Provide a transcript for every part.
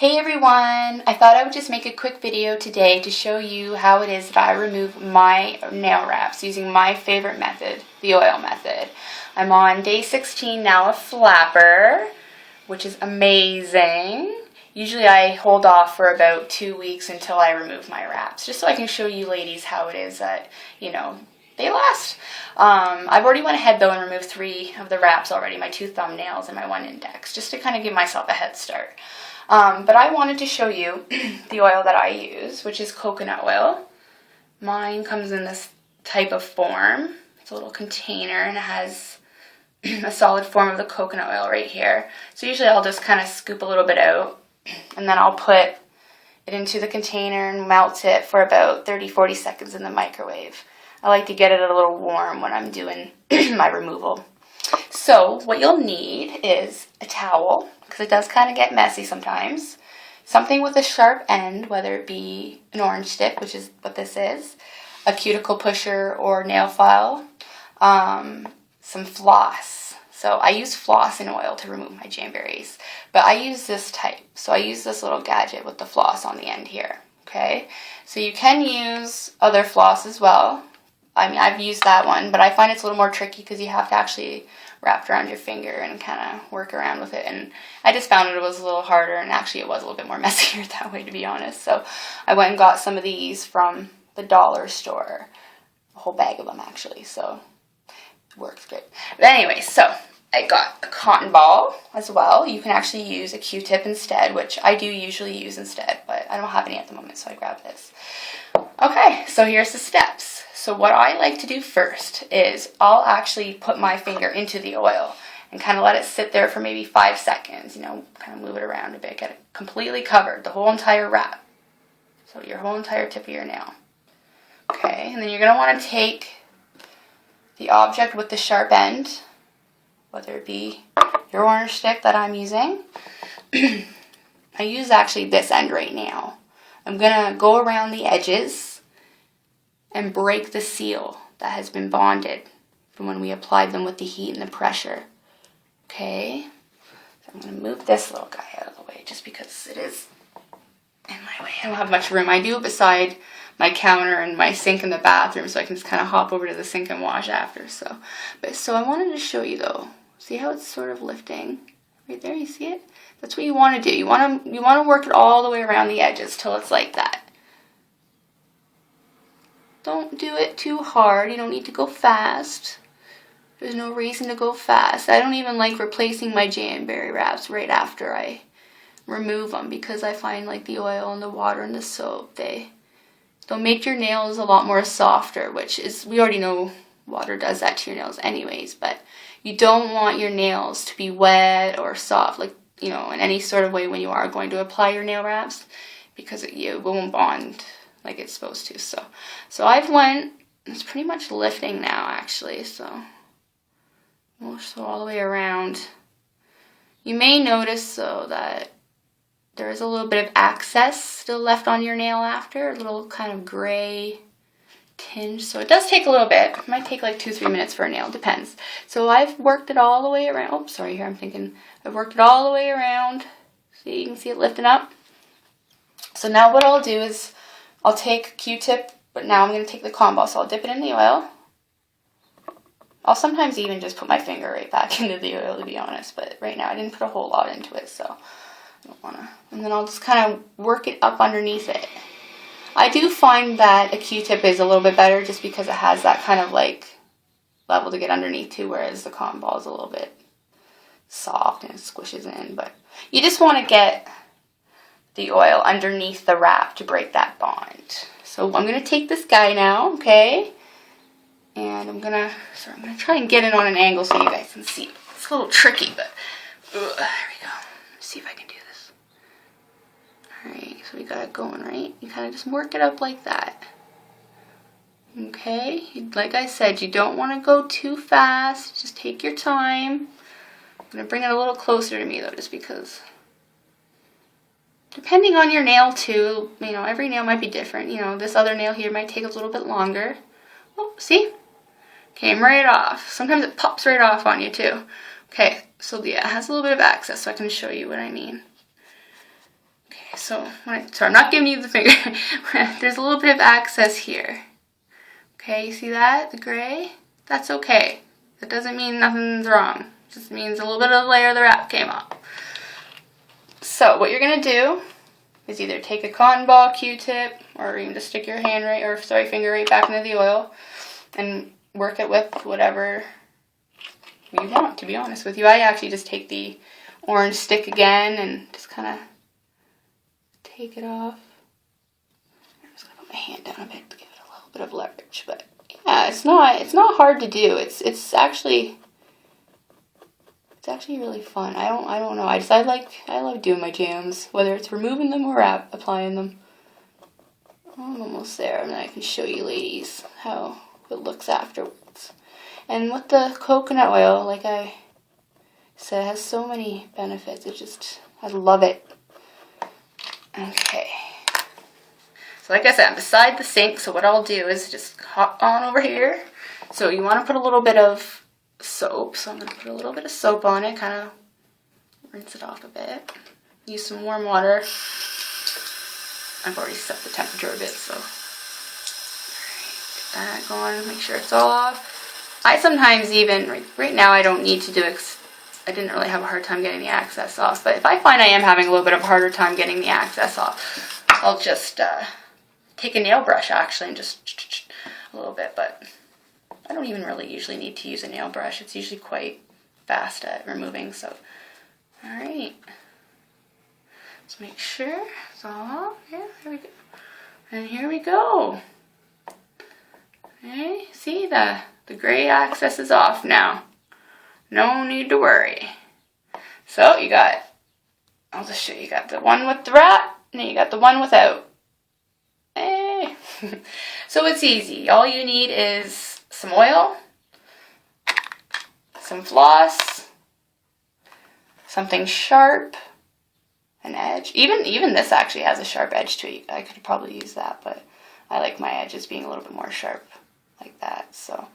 Hey everyone! I thought I would just make a quick video today to show you how it is that I remove my nail wraps using my favorite method, the oil method. I'm on day 16 now of flapper, which is amazing. Usually I hold off for about 2 weeks until I remove my wraps, just so I can show you ladies how it is that, they last. I've already went ahead though and removed 3 of the wraps already, my 2 thumbnails and my 1 index, just to kind of give myself a head start. But I wanted to show you the oil that I use, which is coconut oil. Mine comes in this type of form. It's a little container and it has a solid form of the coconut oil right here. So usually I'll just kind of scoop a little bit out and then I'll put it into the container and melt it for about 30-40 seconds in the microwave. I like to get it a little warm when I'm doing my removal. So what you'll need is a towel, because it does kind of get messy sometimes. Something with a sharp end, whether it be an orange stick, which is what this is, a cuticle pusher or nail file, some floss. So I use floss and oil to remove my jamberries, but I use this type. So I use this little gadget with the floss on the end here, okay? So you can use other floss as well. I mean, I've used that one, but I find it's a little more tricky because you have to actually wrap it around your finger and kind of work around with it. And I just found it was a little harder, and actually it was a little bit more messier that way, to be honest. So I went and got some of these from the dollar store, a whole bag of them actually. So it works great. But anyway, so I got a cotton ball as well. You can actually use a Q-tip instead, which I do usually use instead, but I don't have any at the moment, so I grabbed this. Okay, so here's the steps. So what I like to do first is I'll actually put my finger into the oil and kind of let it sit there for maybe 5 seconds, kind of move it around a bit, get it completely covered, the whole entire wrap. So your whole entire tip of your nail. Okay, and then you're going to want to take the object with the sharp end, whether it be your orange stick that I'm using. I use actually this end right now. I'm going to go around the edges and break the seal that has been bonded from when we applied them with the heat and the pressure. Okay, so I'm going to move this little guy out of the way just because it is in my way. I don't have much room. I do it beside my counter and my sink in the bathroom, so I can just kind of hop over to the sink and wash after. So I wanted to show you though. See how it's sort of lifting right there? You see it? That's what you want to do. You want to work it all the way around the edges till it's like that. Don't do it too hard. You don't need to go fast. There's no reason to go fast. I don't even like replacing my Jamberry wraps right after I remove them because I find like the oil and the water and the soap, they'll make your nails a lot more softer, which is, we already know water does that to your nails anyways, but you don't want your nails to be wet or soft, like, in any sort of way when you are going to apply your nail wraps, because it won't bond like it's supposed to. So it's pretty much lifting now actually, so we'll go all the way around. You may notice though that there is a little bit of excess still left on your nail after, a little kind of gray tinge, so it does take a little bit. It might take like 2-3 minutes for a nail, depends. So I've worked it all the way around. Oh, sorry, here I've worked it all the way around. See, you can see it lifting up. So now what I'll do is I'll take Q-tip, but now I'm going to take the cotton ball, so I'll dip it in the oil. I'll sometimes even just put my finger right back into the oil, to be honest, but right now I didn't put a whole lot into it, so I don't want to. And then I'll just kind of work it up underneath it. I do find that a Q-tip is a little bit better just because it has that kind of like level to get underneath too, whereas the cotton ball is a little bit soft and it squishes in, but you just want to get the oil underneath the wrap to break that bond. So I'm going to take this guy now, okay? And I'm going to try and get it on an angle so you guys can see. It's a little tricky, but there we go. Let's see if I can do this. Alright, so we got it going, right? You kind of just work it up like that. Okay? Like I said, you don't want to go too fast. Just take your time. I'm going to bring it a little closer to me though, just because depending on your nail too, every nail might be different. This other nail here might take a little bit longer. Oh, see? Came right off. Sometimes it pops right off on you too. Okay, so yeah, it has a little bit of access, so I can show you what I mean. so I'm not giving you the finger. There's a little bit of excess here. Okay, you see that? The gray? That's okay. That doesn't mean nothing's wrong. It just means a little bit of the layer of the wrap came off. So what you're going to do is either take a cotton ball, Q-tip, or you can just stick your finger right back into the oil and work it with whatever you want, to be honest with you. I actually just take the orange stick again and just kind of take it off. I'm just going to put my hand down a bit to give it a little bit of leverage, but yeah, it's not hard to do. It's actually really fun. I don't know. I love doing my jams, whether it's removing them or applying them. I'm almost there, and then I can show you ladies how it looks afterwards. And with the coconut oil, like I said, it has so many benefits. I love it. Okay. So like I said, I'm beside the sink, so what I'll do is just hop on over here. So you want to put a little bit of soap, so I'm going to put a little bit of soap on it, kind of rinse it off a bit. Use some warm water. I've already set the temperature a bit, so get that going, make sure it's all off. I sometimes even, right now I don't need to do it, I didn't really have a hard time getting the excess off, but if I find I am having a little bit of a harder time getting the excess off, I'll just take a nail brush actually and just a little bit, but I don't even really usually need to use a nail brush. It's usually quite fast at removing, so alright. Let's make sure it's all off. Yeah, there we go. And here we go. Okay, see the gray excess is off now. No need to worry. So I'll just show you. You got the one with the wrap, and then you got the one without. Hey. So it's easy. All you need is some oil, some floss, something sharp, an edge. Even this actually has a sharp edge to it. I could probably use that, but I like my edges being a little bit more sharp like that. So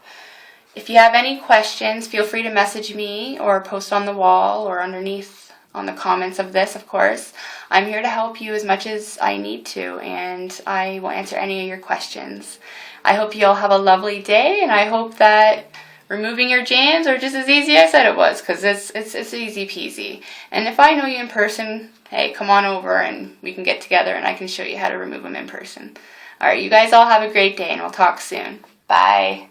if you have any questions, feel free to message me or post on the wall or underneath on the comments of this, of course. I'm here to help you as much as I need to, and I will answer any of your questions. I hope you all have a lovely day, and I hope that removing your jams are just as easy as I said it was, because it's easy peasy. And if I know you in person, hey, come on over and we can get together and I can show you how to remove them in person. Alright, you guys all have a great day, and we'll talk soon. Bye.